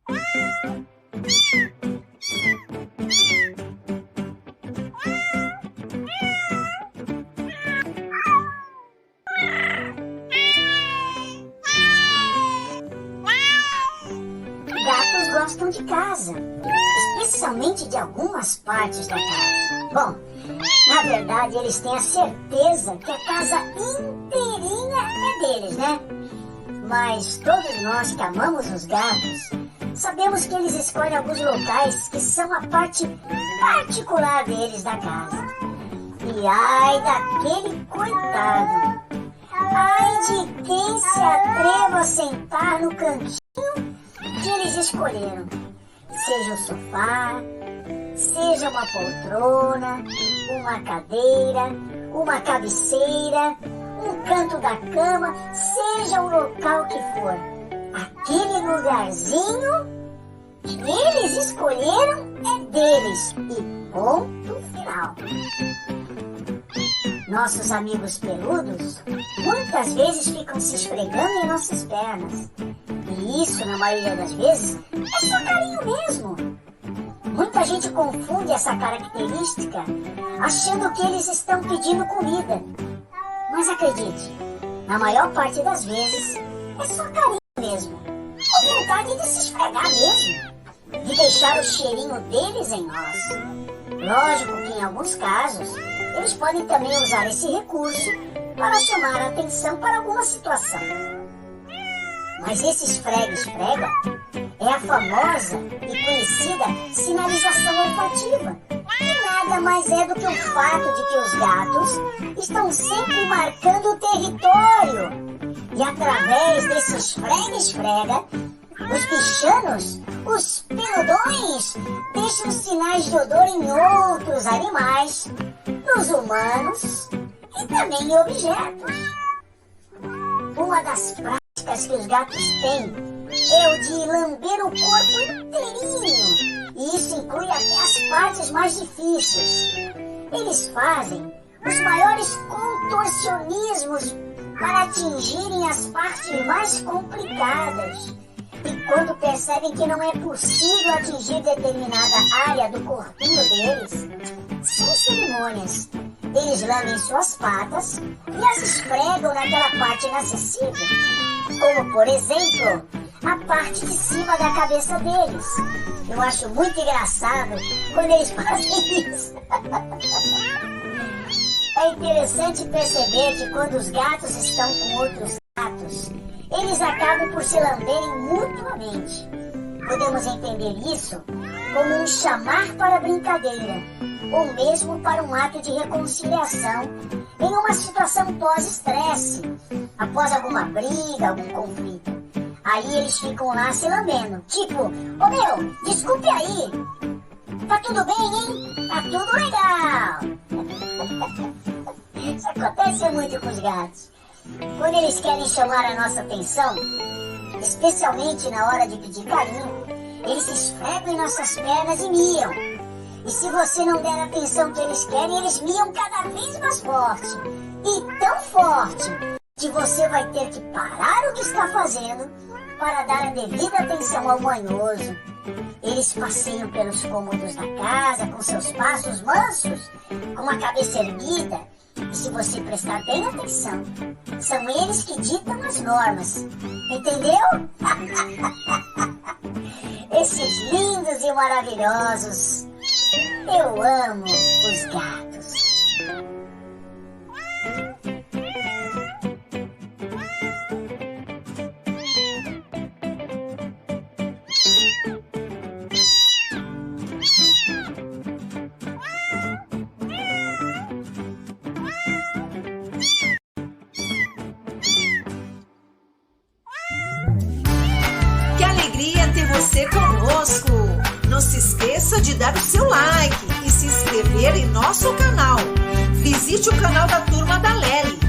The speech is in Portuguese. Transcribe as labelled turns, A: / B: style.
A: Gatos gostam de casa, especialmente de algumas partes da casa. Bom, na verdade eles têm a certeza que a casa inteirinha é deles, né? Mas todos nós que amamos os gatos, sabemos que eles escolhem alguns locais que são a parte particular deles da casa. E ai daquele coitado! Ai de quem se atreva a sentar no cantinho que eles escolheram. Seja o sofá, seja uma poltrona, uma cadeira, uma cabeceira, um canto da cama, seja o local que for. Aquele lugarzinho que eles escolheram é deles e ponto final. Nossos amigos peludos muitas vezes ficam se esfregando em nossas pernas. E isso, na maioria das vezes, é só carinho mesmo. Muita gente confunde essa característica achando que eles estão pedindo comida. Mas acredite, na maior parte das vezes, é só carinho mesmo. Ou vontade de se esfregar mesmo. De deixar o cheirinho deles em nós. Lógico que em alguns casos, eles podem também usar esse recurso para chamar a atenção para alguma situação. Mas esse esfrega-esfrega é a famosa e conhecida sinalização olfativa. E nada mais é do que o fato de que os gatos estão sempre marcando o território. E através desse esfrega-esfrega, os bichanos, os peludões, deixam sinais de odor em outros animais, nos humanos e também em objetos. Uma das práticas que os gatos têm é o de lamber o corpo inteirinho, e isso inclui até as partes mais difíceis. Eles fazem os maiores contorcionismos para atingirem as partes mais complicadas. E quando percebem que não é possível atingir determinada área do corpinho deles, sem cerimônias, eles lambem suas patas e as esfregam naquela parte inacessível, como, por exemplo, a parte de cima da cabeça deles. Eu acho muito engraçado quando eles fazem isso. É interessante perceber que quando os gatos estão com outros gatos, eles acabam por se lamberem mutuamente. Podemos entender isso como um chamar para brincadeira, ou mesmo para um ato de reconciliação em uma situação pós-estresse, após alguma briga, algum conflito. Aí eles ficam lá se lambendo, tipo, ô meu, desculpe aí, tá tudo bem, hein? Tá tudo legal. Isso acontece muito com os gatos. Quando eles querem chamar a nossa atenção, especialmente na hora de pedir carinho, eles se esfregam em nossas pernas e miam. E se você não der a atenção que eles querem, eles miam cada vez mais forte. E tão forte que você vai ter que parar o que está fazendo para dar a devida atenção ao manhoso. Eles passeiam pelos cômodos da casa com seus passos mansos, com a cabeça erguida. E se você prestar bem atenção, são eles que ditam as normas. Entendeu? Esses lindos e maravilhosos. Eu amo os gatos.
B: Que alegria ter você conosco! Não se esqueça de dar o seu like e se inscrever em nosso canal. Visite o canal da Turma da Lely